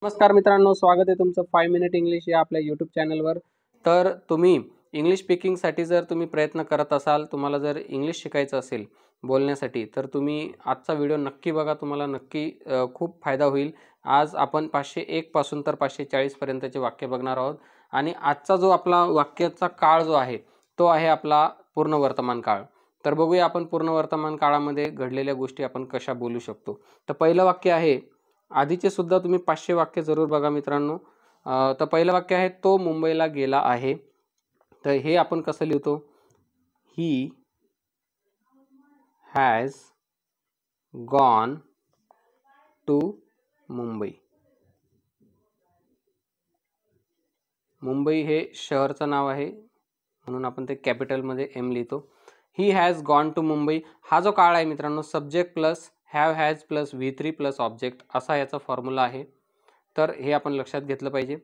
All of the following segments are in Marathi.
नमस्कार मित्रांनो, स्वागत आहे तुमचं 5 मिनिट इंग्लिश या आपल्या यूट्यूब चॅनलवर। तर तुम्ही इंग्लिश स्पीकिंगसाठी जर तुम्ही प्रयत्न करत असाल, तुम्हाला जर इंग्लिश शिकायचं असेल बोलण्यासाठी, तर तुम्ही आजचा व्हिडिओ नक्की बघा। तुम्हाला नक्की खूप फायदा होईल। आज आपण 501 पासून तर 540 पर्यंतचे वाक्य बघणार आहोत आणि आजचा जो आपला वाक्याचा काळ जो आहे तो आहे आपला पूर्ण वर्तमान काळ। तर बघूया आपण पूर्ण वर्तमान काळामध्ये घडलेल्या गोष्टी आपण कशा बोलू शकतो। तर पहिलं वाक्य आहे, आधीचे सुद्धा तुम्ही 500 वाक्य जरूर बघा मित्रांनो। तर पहिलं वाक्य आहे, तो मुंबईला गेला आहे। तर हे आपण कसं लिहितो? He has gone to Mumbai. Mumbai हे शहराचं नाव आहे म्हणून आपण ते कॅपिटलमध्ये एम लिहितो। He has gone to Mumbai हा जो काळ आहे मित्रांनो, subject plus have has plus V3 plus object असा याचा फॉर्म्युला आहे। तर हे आपण लक्षात घेतलं पाहिजे।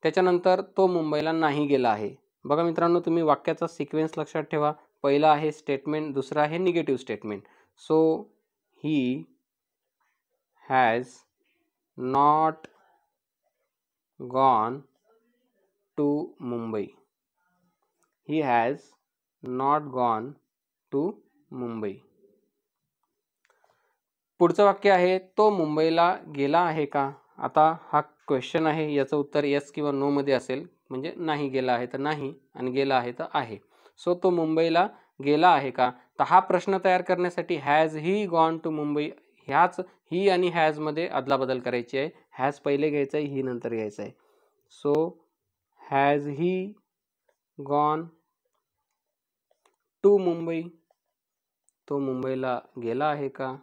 त्याच्यानंतर तो मुंबईला नाही गेला आहे। बघा मित्रांनो, तुम्ही वाक्याचा सिक्वेन्स लक्षात ठेवा। पहिला आहे स्टेटमेंट, दुसरा आहे negative statement. So he has not gone to Mumbai. He has not gone to Mumbai. पुढचं वाक्य आहे, तो मुंबईला गेला आहे का? आता हा क्वेश्चन आहे, याचं उत्तर येस किंवा नो मध्ये असेल। म्हणजे नाही गेला आहे तर नाही आणि गेला आहे तर आहे। सो तो मुंबईला गेला आहे का? तर हा प्रश्न तयार करण्यासाठी has he gone to Mumbai ह्याच ही आणि हॅज मध्ये अदलाबदल करायची आहे। हॅज पहिले घ्यायचा आहे, ही नंतर घ्यायचा आहे। So has he gone to Mumbai, तो मुंबईला गेला आहे का?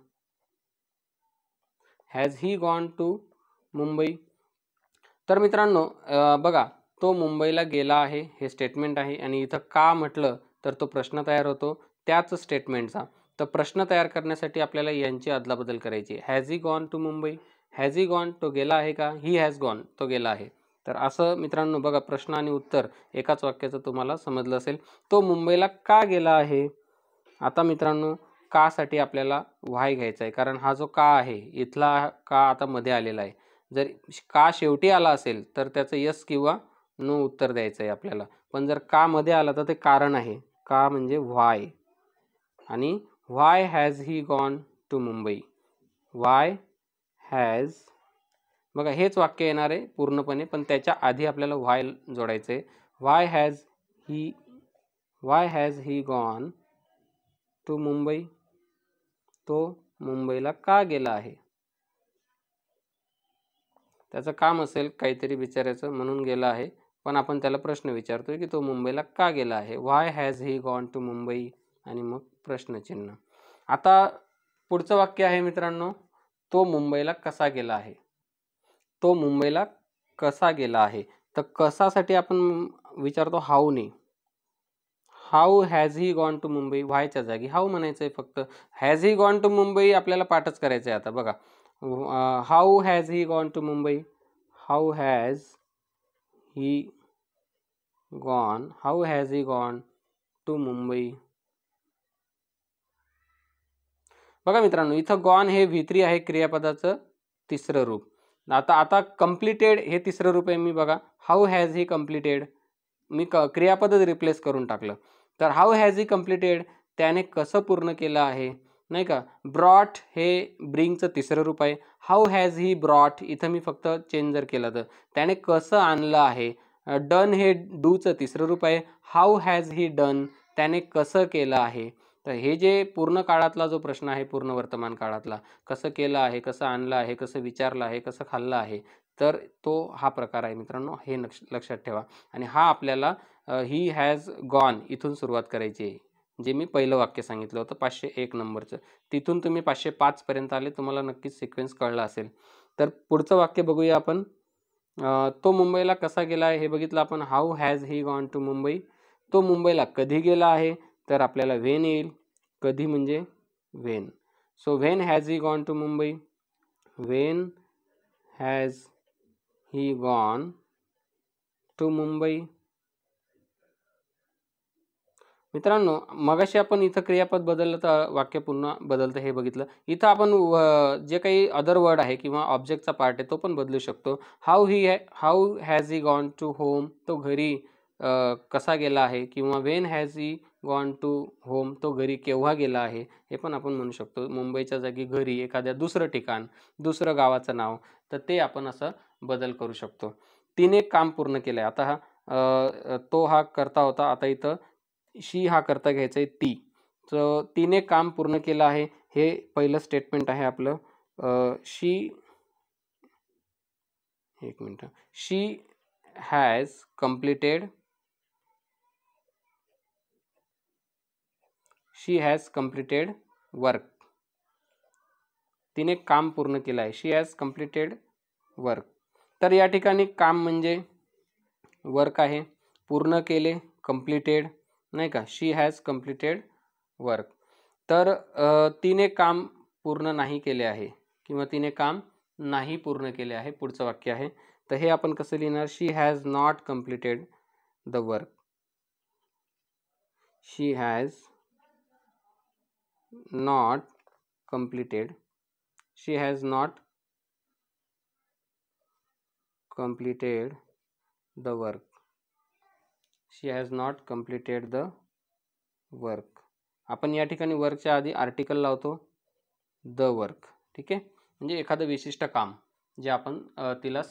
Has he gone to Mumbai. तर मित्रांनो बघा, तो मुंबईला गेला आहे हे स्टेटमेंट आहे आणि इथं का म्हटलं तर तो प्रश्न तयार होतो त्याच स्टेटमेंटचा। तर प्रश्न तयार करण्यासाठी आपल्याला यांची अदलाबदल करायची। Has he gone to Mumbai, has he gone तो गेला आहे का? ही हॅज गॉन तो गेला आहे। तर असं मित्रांनो बघा, प्रश्न आणि उत्तर एकाच वाक्याचं तुम्हाला समजलं असेल। तो मुंबईला का गेला आहे? आता मित्रांनो का साठी आपल्याला व्हाय घ्यायचा आहे, कारण हा जो का आहे इथला का आता मध्ये आलेला आहे। जर का शेवटी आला असेल तर त्याचं यस किंवा नो उत्तर द्यायचं आहे आपल्याला। पण जर का मध्ये आला तर ते कारण आहे। का म्हणजे व्हाय, आणि why has he gone to Mumbai. Why has, बघा हेच वाक्य येणार आहे पूर्णपणे, पण त्याच्या आधी आपल्याला व्हाय जोडायचं आहे। Why has he gone to Mumbai, तो मुंबईला का गेला आहे? त्याचं काम असेल काहीतरी विचारायचं म्हणून गेला आहे, पण आपण त्याला प्रश्न विचारतोय की तो मुंबईला का गेला आहे। Why has he gone to Mumbai आणि मग प्रश्नचिन्ह। आता पुढचं वाक्य आहे मित्रांनो, तो मुंबईला कसा गेला आहे? तो मुंबईला कसा गेला आहे? तर कसासाठी आपण विचारतो हाऊ ने। How has he gone to Mumbai, व्हायच्या जागी हाऊ म्हणायचं आहे फक्त। Has he gone to Mumbai आपल्याला पाठच करायचं आहे। आता बघा, how has he gone to Mumbai, how has he gone to Mumbai. बघा मित्रांनो, इथं गॉन हे V3 आहे क्रियापदाचं तिसरं रूप। आता कंप्लीटेड हे तिसरं रूप आहे। मी बघा, हाऊ हॅज ही कंप्लीटेड, मी क्रियापदच रिप्लेस करून टाकलं। तर हाऊ हॅज ही कंप्लीटेड त्याने कसं पूर्ण केलं आहे, नाही का। ब्रॉट हे ब्रिंगचं तिसरं रूप आहे। हाऊ हॅज ही ब्रॉट इथं मी फक्त चेंज जर केलं तर त्याने कसं आणलं आहे। डन हे डूचं तिसरं रूप आहे। हाऊ हॅज ही डन त्याने कसं केलं आहे। तर हे जे पूर्ण काळातला जो प्रश्न आहे, पूर्ण वर्तमान काळातला, कसं केलं आहे, कसं आणलं आहे, कसं विचारलं आहे, कसं खाल्लं आहे, तर तो हा प्रकार आहे मित्रांनो। हे लक्षात ठेवा। आणि हा आपल्याला ही हॅज गॉन इथून सुरुवात करायची आहे, जे मी पहिलं वाक्य सांगितलं होतं 501 नंबरचं। तिथून तुम्ही 505 पर्यंत आले, तुम्हाला नक्कीच सिक्वेन्स कळला असेल। तर पुढचं वाक्य बघूया आपण। तो मुंबईला कसा गेला आहे हे बघितलं आपण। How has he gone to Mumbai, तो मुंबईला कधी गेला आहे, तर आपल्याला व्हेन येईल। कधी म्हणजे when. So when has he gone to Mumbai, when has he gone to Mumbai. मित्रांनो, मगाशी आपण इथं क्रियापद बदललं तर वाक्य पुन्हा बदलतं हे बघितलं. इथं आपण जे काही अदर वर्ड आहे किंवा ऑब्जेक्टचा पार्ट आहे तो पण बदलू शकतो. How has he gone to home, तो घरी कसा गेला आहे, किंवा when has he gone to home, तो घरी केव्हा गेला आहे, हे पण आपण म्हणू शकतो. मुंबईच्या जागी घरी एखाद्या दुसरं ठिकाण, दुसरं गावाचं नाव, तर ते आपण असं बदल करू शकतो. तिने काम पूर्ण केलंय. आता तो हा करता होता, आता इथं शी हा करता घ्यायचा आहे ती. तर तिने काम पूर्ण केलं आहे, हे पहिलं स्टेटमेंट आहे आपलं. शी, एक minute, she has completed, she has completed work. तिने काम पूर्ण केलं आहे, शी हॅज कम्प्लिटेड वर्क. तर या ठिकाणी काम म्हणजे वर्क आहे, पूर्ण केले कम्प्लिटेड, नाही का, शी हॅज कम्प्लिटेड वर्क. तर तिने काम पूर्ण नाही केले आहे किंवा तिने काम नाही पूर्ण केले आहे, पुढचं वाक्य आहे. तर हे आपण कसं लिहिणार? She has not completed the work. She has not completed, she has not completed the work, she has not completed the work. आपण या ठिकाणी वर्कच्या आधी आर्टिकल लावतो, द वर्क. ठीक आहे, म्हणजे एखादं विशिष्ट काम जे आपण तिला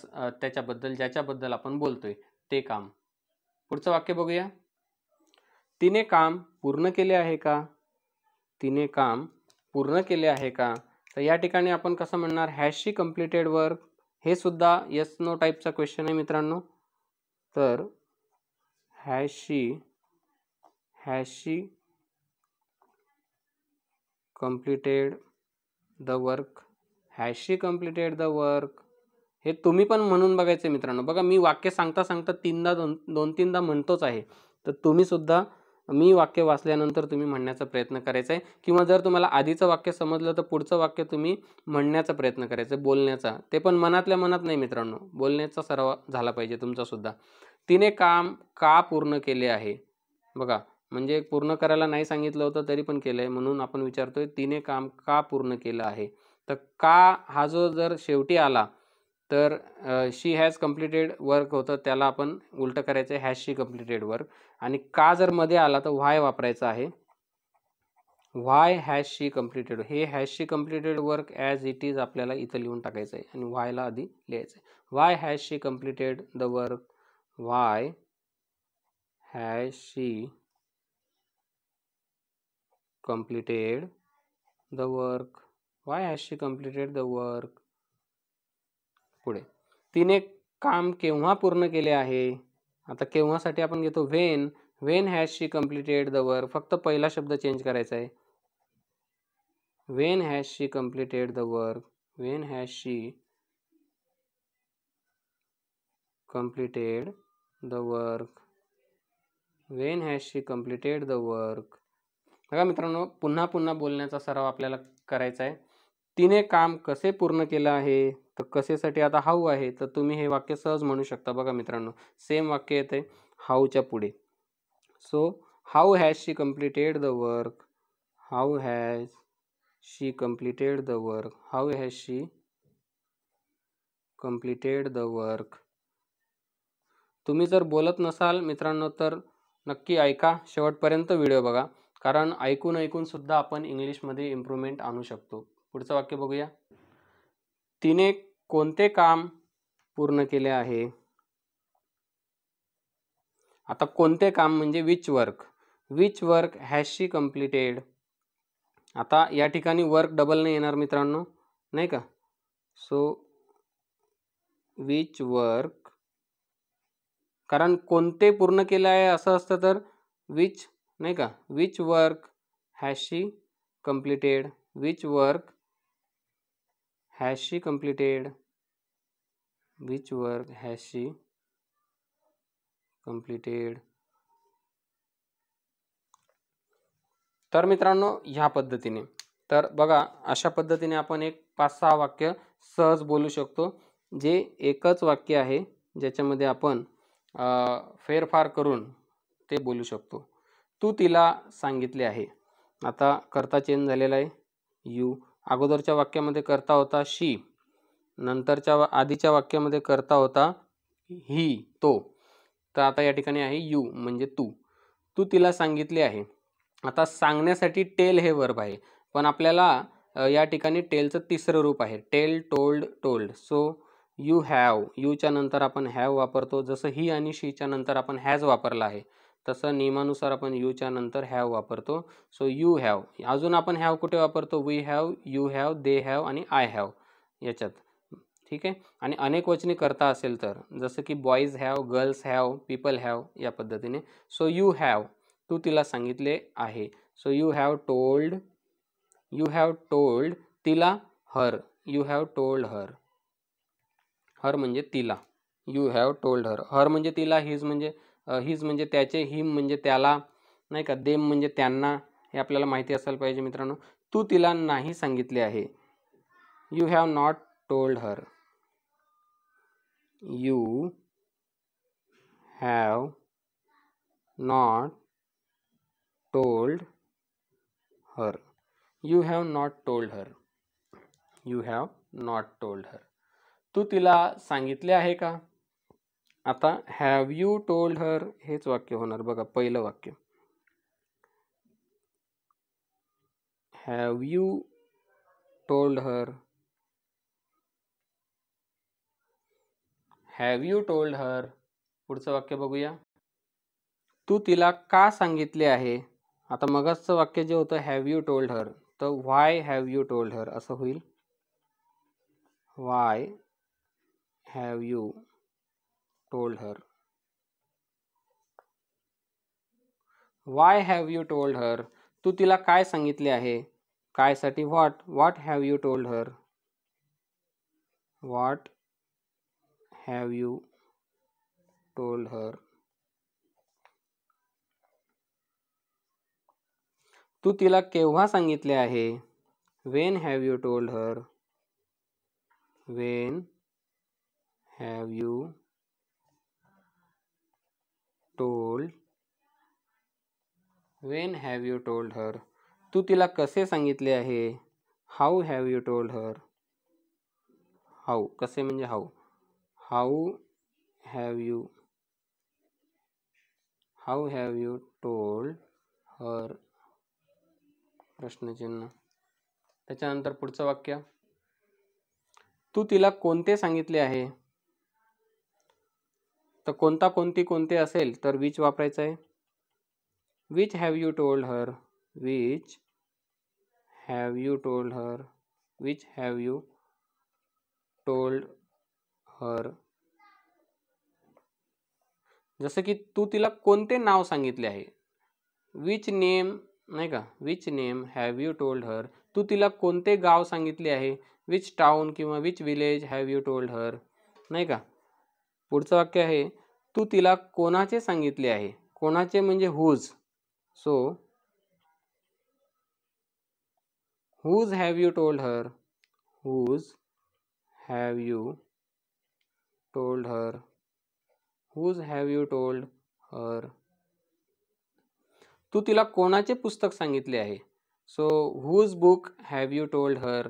त्याच्याबद्दल, ज्याच्याबद्दल आपण बोलतोय ते काम. पुढचं वाक्य बघूया. तिने काम पूर्ण केले आहे का? तिने काम पूर्ण केले आहे का? तर या ठिकाणी आपण कसं म्हणणार? Has she completed work. हे सुद्धा येस नो टाईपचा क्वेश्चन आहे मित्रांनो. तर has she completed the work, has she completed the work. हे तुम्ही पण म्हणून बघायचं मित्रांनो. बघा, मी वाक्य सांगता सांगता दोन तीनदा म्हणतोच आहे, तर तुम्ही सुद्धा मी वाक्य वाचल्यानंतर तुम्ही म्हणण्याचा प्रयत्न करायचा आहे. किंवा जर तुम्हाला आधीचं वाक्य समजलं तर पुढचं वाक्य तुम्ही म्हणण्याचा प्रयत्न करायचा आहे, बोलण्याचा. ते पण मनातल्या मनात नाही मित्रांनो, बोलण्याचा सराव झाला पाहिजे तुमचा सुद्धा. तिने काम का पूर्ण केले आहे? बघा, म्हणजे पूर्ण करायला नाही सांगितलं होतं तरी पण केलंय, म्हणून आपण विचारतोय तिने काम का पूर्ण केलं आहे. तर का हा जो जर शेवटी आला तर शी हॅज कम्प्लिटेड वर्क होतं, त्याला आपण उलटं करायचं आहे, हॅज शी कम्प्लिटेड वर्क. आणि का जर मध्ये आला तर व्हाय वापरायचं आहे, व्हाय हॅज शी कम्प्लिटेड. हे has she completed work as it is आपल्याला इथं लिहून टाकायचं आहे आणि व्हायला आधी लिहायचं आहे. Why has she completed the work, why has she completed the work, why has she completed the work. पुढे, तिने काम केव्हा पूर्ण केले आहे? आता केव्हासाठी आपण घेतो when has she completed the work. फक्त पहिला शब्द चेंज करायचा आहे. when has she completed the work, when has she completed the work, when has she completed the work. बघा मित्रांनो, पुन्हा पुन्हा बोलण्याचा सराव आपल्याला करायचा आहे. तिने काम कसे पूर्ण केलं आहे? तर कसेसाठी आता हाऊ आहे, तर तुम्ही हे वाक्य सहज म्हणू शकता. बघा मित्रांनो, सेम वाक्य येते हाऊच्या पुढे. So how has she completed the work, how has she completed the work, how has she completed the work. तुम्ही जर बोलत नसाल मित्रांनो तर नक्की ऐका, शेवटपर्यंत व्हिडिओ बघा, कारण ऐकून सुद्धा आपण इंग्लिशमध्ये इम्प्रूव्हमेंट आणू शकतो. पुढचं वाक्य बघूया. तिने कोणते काम पूर्ण केले आहे? आता कोणते काम म्हणजे which work has she completed. आता या ठिकाणी वर्क डबल नाही येणार मित्रांनो, नाही का. सो विच वर्क, कारण कोणते पूर्ण केले आहे असं असतं तर विच, नाही का. Which work has she completed, which work has she completed, which work has she completed. तर मित्रांनो, ह्या पद्धतीने, तर बघा अशा पद्धतीने आपण एक 5-6 वाक्य सहज बोलू शकतो, जे एकच वाक्य आहे ज्याच्यामध्ये आपण फेरफार करून ते बोलू शकतो. तू तिला सांगितले आहे. आता कर्ता चेंज झालेला आहे यू. अगोदरच्या वाक्यामध्ये कर्ता होता शी, नंतरच्या आधीच्या वाक्यामध्ये कर्ता होता ही, तो. तर आता या ठिकाणी आहे यू म्हणजे तू. तू तिला सांगितले आहे. आता सांगण्यासाठी टेल हे वर्ब आहे, पण आपल्याला या ठिकाणी टेलचं तिसरं रूप आहे, tell, told, told. So you have, यूच्या नंतर आपण हॅव वापरतो. जसं ही आणि शीच्या नंतर आपण हॅज वापरला आहे, तसं नियमानुसार आपण यूच्या नंतर हॅव वापरतो. So you have. अजून आपण हॅव कुठे वापरतो? We have, you have, they have आणि आय हॅव याच्यात. ठीक आहे. आणि अनेक वचनी करता असेल तर, जसं की boys have, girls have, people have या पद्धतीने. सो यू हॅव, तू तिला सांगितले आहे. So you have told, you have told तिला हर, यू हॅव टोल्ड हर. हर म्हणजे तिला, यू हॅव टोल्ड हर. हर म्हणजे तिला, हिज म्हणजे त्याचे, हिम म्हणजे त्याला, नाही का, देम म्हणजे त्यांना. हे आपल्याला माहिती असायला पाहिजे मित्रांनो. तू तिला नाही सांगितले आहे. You have not told her, you have not told her, you have not told her, you have not told her. तू तिला सांगितले आहे का? आता हॅव यू टोल्ड हर हेच वाक्य होणार बघा, पहिलं वाक्य. Have you told her, have you told हर. पुढचं वाक्य बघूया. तू तिला का सांगितले आहे? आता मगाचचं वाक्य जे होतं हॅव यू टोल्ड हर, तर why have you told her असं होईल. Why have you told her, why have you told her. तू तिला काय सांगितले आहे? काय साठी what, what have you told her, what have you told her. तू तिला केव्हा सांगितले आहे? When have you told her, when have you told, when have you told her. तू तिला कसे सांगितले आहे? How have you told her, how कसे म्हणजे how, how have you, how have you told हर प्रश्नचिन्ह. त्याच्यानंतर पुढचं वाक्य. तू तिला कोणते सांगितले आहे? तर कोणता, कोणती, कोणते असेल तर विच वापरायचं आहे. Which have you told her, which have you told her, which have you told हर. जसं की तू तिला कोणते नाव सांगितले आहे? विच नेम, नाही का, which name have you told her. तू तिला कोणते गाव सांगितले आहे? विच टाउन किंवा which village have you told her, नाही का. पुढचं वाक्य आहे. तू तिला कोणाचे सांगितले आहे? कोणाचे म्हणजे whose. So whose have you told her, whose have you told her, whose have you told her. तू तिला कोणाचे पुस्तक सांगितले आहे? So whose book have you told her,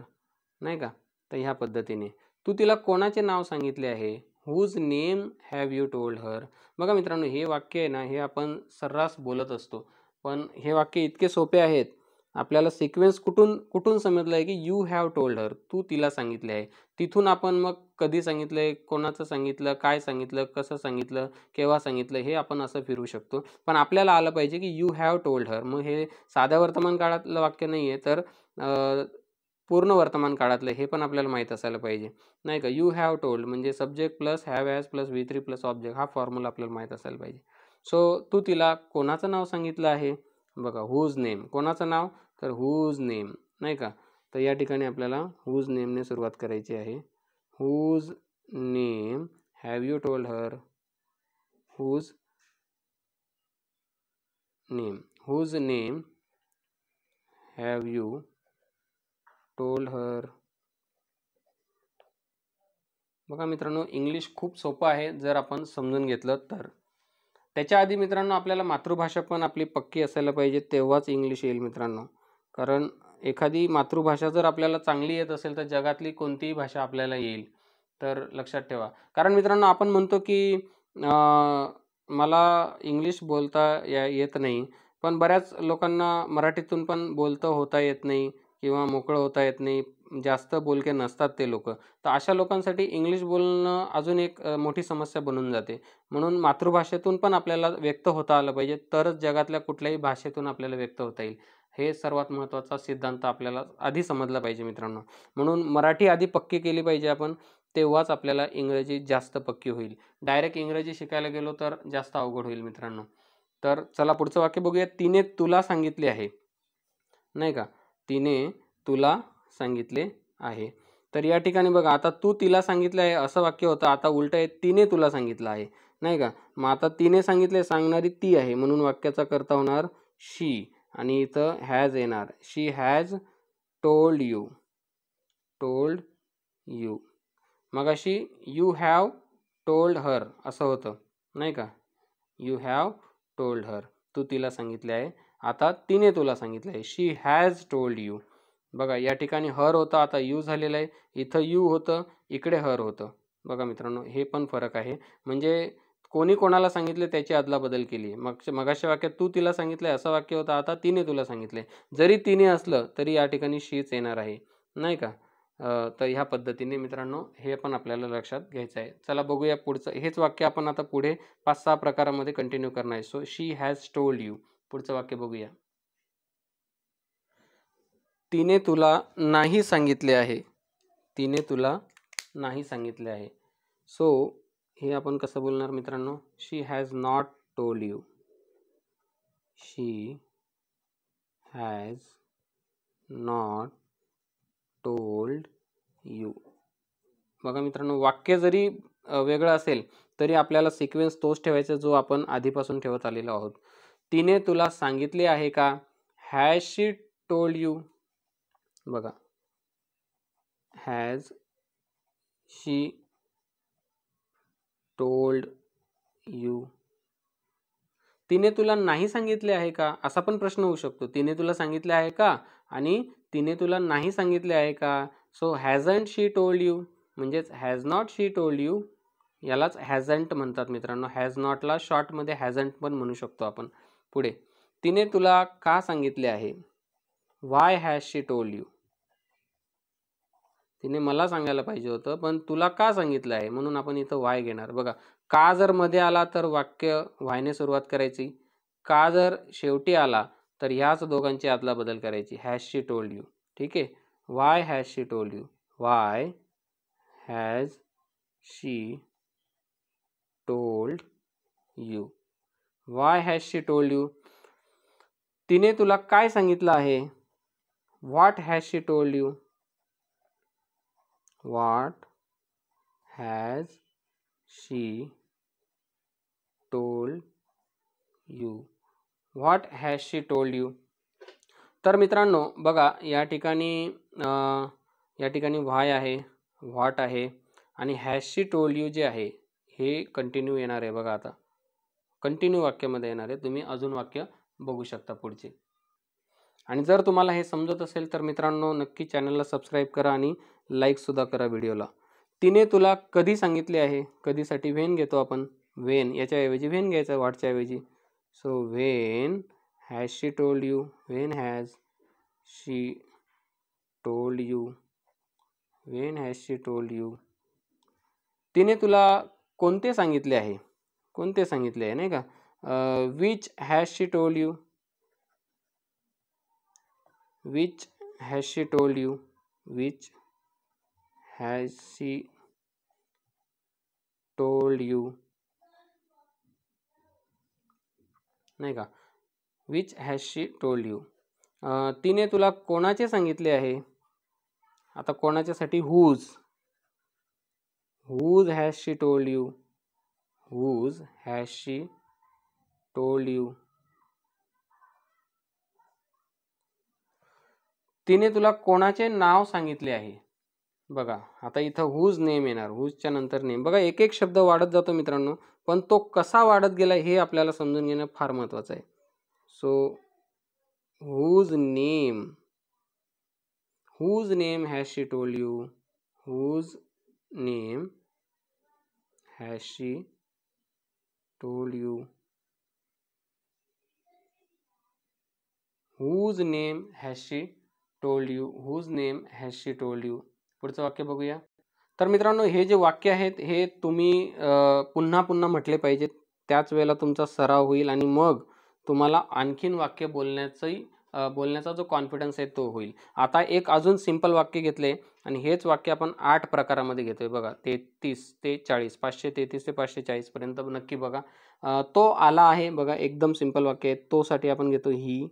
नाही का. तर ह्या पद्धतीने. तू तिला कोणाचे नाव सांगितले आहे? Whose name have you told her. बघा मित्रांनो, हे वाक्य आहे ना, हे आपण सर्रास बोलत असतो, पण हे वाक्य इतके सोपे आहेत. आपल्याला सिक्वेन्स कुठून समजलं आहे की यू हॅव टोल्ड हर, तू तिला सांगितले आहे. तिथून आपण मग कधी सांगितलंय, कोणाचं सांगितलं, काय सांगितलं, कसं सांगितलं, केव्हा सांगितलं, हे आपण असं फिरू शकतो. पण आपल्याला आलं पाहिजे की यू हॅव टोल्ड हर. मग हे साध्या वर्तमान काळातलं वाक्य नाही आहे, तर पूर्ण वर्तमान काळातलं, हे पण आपल्याला माहीत असायला पाहिजे, नाही का. यू हॅव टोल्ड म्हणजे subject plus have has plus V3 plus object, हा फॉर्म्युला आपल्याला माहीत असायला पाहिजे. सो तू तिला कोणाचं नाव सांगितलं आहे? बघा, हुज नेम, कोणाचं नाव, तर हुज नेम, नाही का. तर या ठिकाणी आपल्याला हुज नेमने सुरुवात करायची आहे. Whose name have you told her, whose name, whose name have you told her. बघा मित्रांनो, इंग्लिश खूप सोपं आहे जर आपण समजून घेतलं तर. त्याच्या आधी मित्रांनो आपल्याला मातृभाषा पण आपली पक्की असायला पाहिजे, तेव्हाच इंग्लिश येईल मित्रांनो. कारण एखादी मातृभाषा जर आपल्याला चांगली येत असेल तर जगातली कोणतीही भाषा आपल्याला येईल. तर लक्षात ठेवा. कारण मित्रांनो आपण म्हणतो की मला इंग्लिश बोलता येत नाही, पण बऱ्याच लोकांना मराठीतून पण होता येत नाही किंवा मोकळं होता येत नाही, जास्त बोलके नसतात ते लोक. तर अशा लोकांसाठी इंग्लिश बोलणं अजून एक मोठी समस्या बनून जाते. म्हणून मातृभाषेतून पण आपल्याला व्यक्त होता आलं पाहिजे, तरच जगातल्या कुठल्याही भाषेतून आपल्याला व्यक्त होता येईल. हे सर्वात महत्त्वाचा सिद्धांत आपल्याला आधी समजला पाहिजे मित्रांनो. म्हणून मराठी आधी पक्की केली पाहिजे आपण, तेव्हाच आपल्याला इंग्रजी जास्त पक्की होईल. डायरेक्ट इंग्रजी शिकायला गेलो तर जास्त अवघड होईल मित्रांनो. तर चला पुढचं वाक्य बघूया. तिने तुला सांगितले आहे, नाही का, तिने तुला सांगितले आहे. तर या ठिकाणी बघा, आता तू तिला सांगितले आहे असं वाक्य होतं, आता उलट आहे तिने तुला सांगितलं आहे, नाही का. मग आता तिने सांगितले, सांगणारी ती आहे, म्हणून वाक्याचा कर्ता होणार शी आणि इथं हॅज येणार. She has told you, told you. मगाशी यू हॅव टोल्ड हर असं होतं, नाही का. यू हॅव टोल्ड हर, तू तिला सांगितले आहे. आता तिने तुला सांगितले आहे, शी हॅज टोल्ड यू. बघा या ठिकाणी हर होतं, आता यू झालेलं आहे. इथं यू होतं, इकडे हर होतं. बघा मित्रांनो, हे पण फरक आहे. म्हणजे कोणी कोणाला सांगितले त्याची अदलाबदल केली. मगाशी वाक्यात तू तिला सांगितलंय असं वाक्य होतं, आता तिने तुला सांगितले. जरी तिने असलं तरी या ठिकाणी शीच येणार आहे, नाही का. तर ह्या पद्धतीने मित्रांनो हे पण आपल्याला लक्षात घ्यायचं आहे. चला बघूया पुढचं. हेच वाक्य आपण आता पुढे 5-6 प्रकारामध्ये कंटिन्यू करणार आहे. So she has told you. पुढचं वाक्य बघूया. तिने तुला नाही सांगितले आहे, तिने तुला नाही सांगितले आहे. सो हे आपण कसं बोलणार मित्रांनो, she has not told you, she has not told you. बघा मित्रांनो, वाक्य जरी वेगळं असेल तरी आपल्याला सिक्वेन्स तोच ठेवायचा जो आपण आधीपासून ठेवत आलेलो आहोत. तिने तुला सांगितले आहे का, हॅज शी टोल्ड यू. बघा, हॅज शी टोल्ड यू. तिने तुला नाही सांगितले आहे का, असा पण प्रश्न होऊ शकतो. तिने तुला सांगितले आहे का आणि तिने तुला नाही सांगितले आहे का. सो हॅझंट शी टोल्ड यू म्हणजेच has not she told you, यालाच हॅझंट म्हणतात मित्रांनो. हॅज नॉटला शॉर्टमध्ये हॅझंट पण म्हणू शकतो आपण. पुढे, तिने तुला का सांगितले आहे, why has she told you. तिने मला सांगायला पाहिजे होतं, पण तुला का सांगितलं आहे, म्हणून आपण इथं वाय घेणार. बघा, का जर मध्ये आला तर वाक्य व्हायने सुरुवात करायची. का जर शेवटी आला तर ह्याच दोघांची आदला बदल करायची. हॅज शी टोल्ड यू, ठीक आहे. Y has she told you, Y has she told you, Y has she told you. तिने तुला काय सांगितलं आहे, what has she told you, what has she told you, what has she told you. तर मित्रांनो बघा, या ठिकाणी व्हाय आहे, व्हॉट आहे आणि हॅज शी टोल्ड यू जे आहे हे कंटिन्यू येणार आहे. बघा, आता कंटिन्यू वाक्यामध्ये येणार आहे. तुम्ही अजून वाक्य बघू शकता पुढचे. आणि जर तुम्हाला हे समजत असेल तर मित्रांनो नक्की चॅनलला सबस्क्राईब करा आणि लाईकसुद्धा करा व्हिडिओला. तिने तुला कधी सांगितले आहे, कधीसाठी व्हेन घेतो आपण. व्हेन याच्याऐवजी व्हेन घ्यायचं व्हॉटच्या ऐवजी. So when has she told you, when has she told you, when has she told you. तिने तुला कोणते सांगितले आहे, कोणते सांगितले आहे, नाही का. Which has she told you, which has she told you, which has she told you, नाही का. Which has she told you. तिने तुला कोणाचे सांगितले आहे, आता कोणाच्यासाठी whose, whose has she told you, whose has she told you. तिने तुला कोणाचे नाव सांगितले आहे. बघा, आता इथं हुज नेम येणार, हुजच्या नंतर नेम. बघा, एक एक शब्द वाढत जातो मित्रांनो, पण तो कसा वाढत गेला हे आपल्याला समजून घेणं फार महत्त्वाचं आहे. So whose name has she told you? Whose name has she told you? Whose name has she told you? Whose name has she told you? पुढचं वाक्य बघूया. तर मित्रांनो, हे जे वाक्य आहेत हे तुम्ही पुन्हा पुन्हा म्हटले पाहिजेत. त्याच वेळेला तुमचा सराव होईल आणि मग तुम्हाला आणखीन वाक्य बोलण्याचा जो कॉन्फिडन्स आहे तो होईल. आता एक अजून सिंपल वाक्य घेतले आणि हेच वाक्य आपण 8 प्रकारामध्ये घेतोय बघा. 33 ते 40, 533 ते 540 पर्यंत नक्की बघा. तो आला आहे बघा, एकदम सिंपल वाक्य आहे. तो साठी आपण घेतो ही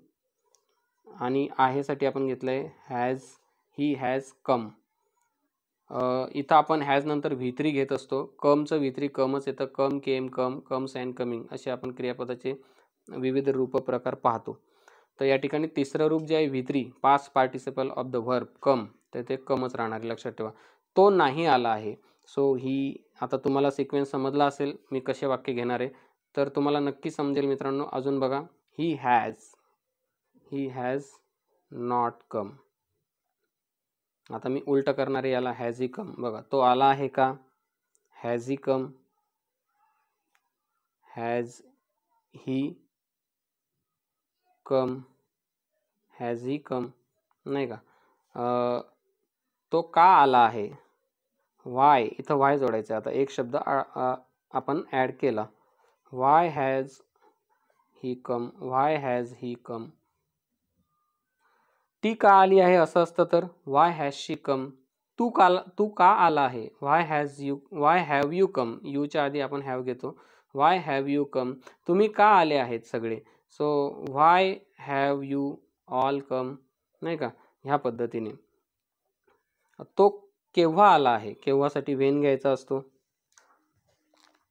आणि आहे साठी आपण घेतलंय ही हॅज कम. इथं आपण हॅज नंतर V3 घेत असतो. कमचं V3 कमच येतं. कम, केम, कम्स अँड कमिंग असे आपण क्रियापदाचे विविध रूप प्रकार पाहतो. तर या ठिकाणी तिसरं रूप जे आहे V3 past participle of the verb come, तर ते कमच राहणार, लक्षात ठेवा. तो नाही आला आहे. सो ही, आता तुम्हाला सिक्वेन्स समजला असेल मी कसे वाक्य घेणार आहे, तर तुम्हाला नक्की समजेल मित्रांनो. अजून बघा, ही हॅज नॉट कम. आता मी उलट करणार आहे याला, हॅज ही कम. बघा, तो आला आहे का? Has he come, has he come, has he come, नाही का? तो का आला आहे? वाय, इथं वाय जोडायचं. आता एक शब्द आपण ॲड केला. Why has he come, why has he come. ती का आली आहे असं असतं तर वाय हॅज शी कम. तू का आला आहे? Why have you come. यूच्या आधी आपण हॅव घेतो. Why have you come. तुम्ही का आले आहेत सगळे? So why have you all come, नाही का? ह्या पद्धतीने. तो केव्हा आला आहे? केव्हासाठी व्हेन घ्यायचा असतो.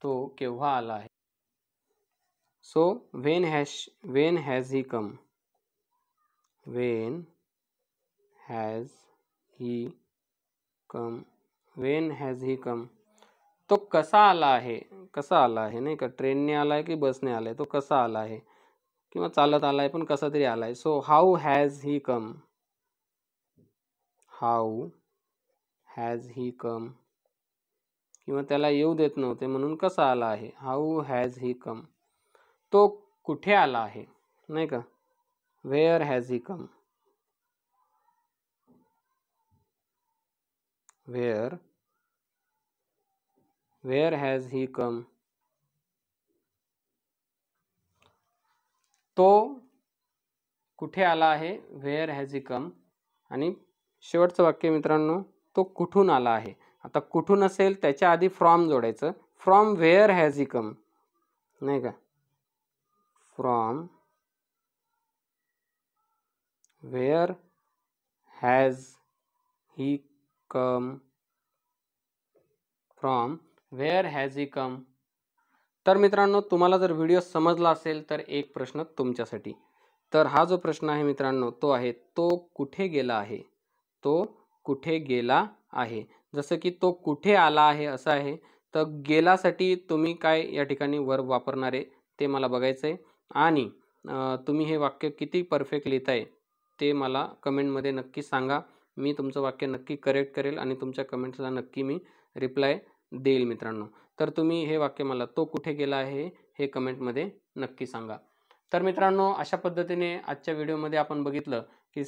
तो केव्हा आला आहे? So when has he come. When has he come. When has he come. तो कसा आला आहे? कसा आला आहे, नाही का? ट्रेनने आला आहे की बसने आला आहे? तो कसा आला आहे, किंवा चालत आला आहे, पण कसा तरी आला आहे. So how has he come. How has he come. किंवा त्याला येऊ देत नव्हते म्हणून कसा आला आहे? How has he come. तो कुठे आला आहे, नाही का? Where has he come. Where has he come. तो कुठे आला आहे? Where has he come. आणि शेवटचं वाक्य मित्रांनो, तो कुठून आला आहे? आता कुठून असेल त्याच्या आधी फ्रॉम जोडायचं. From where has he come, नाही का? From where has he come. From where has he come. तर मित्रांनो, तुम्हाला जर व्हिडिओ समजला असेल तर एक प्रश्न तुमच्यासाठी. तर हा जो प्रश्न आहे मित्रांनो, तो आहे तो कुठे गेला आहे? तो कुठे गेला आहे. जसं की तो कुठे आला आहे असं आहे, तर गेलासाठी तुम्ही काय या ठिकाणी वर्ब वापरणार आहे ते मला बघायचं आहे. आणि तुम्ही हे वाक्य किती परफेक्ट लिहिताय ते मला कमेंटमध्ये नक्की सांगा. मी तुमचं वाक्य नक्की करेक्ट करेल आणि तुमच्या कमेंट्सला नक्की मी रिप्लाय देईल मित्रांनो. तर तुम्ही हे वाक्य मला तो कुठे गेला आहे हे कमेंटमध्ये नक्की सांगा. तर मित्रांनो, अशा पद्धतीने आजच्या व्हिडिओमध्ये आपण बघितलं की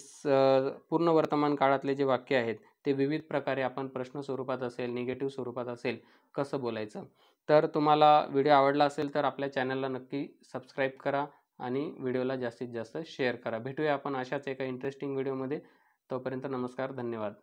पूर्ण वर्तमान काळातले जे वाक्य आहेत ते विविध प्रकारे आपण प्रश्न स्वरूपात असेल, निगेटिव्ह स्वरूपात असेल, कसं बोलायचं. तर तुम्हाला व्हिडिओ आवडला असेल तर आपल्या चॅनलला नक्की सबस्क्राईब करा आणि व्हिडिओला जास्तीत जास्त शेअर करा. भेटूया आपण अशाच एका इंटरेस्टिंग व्हिडिओमध्ये. तोपर्यंत नमस्कार, धन्यवाद.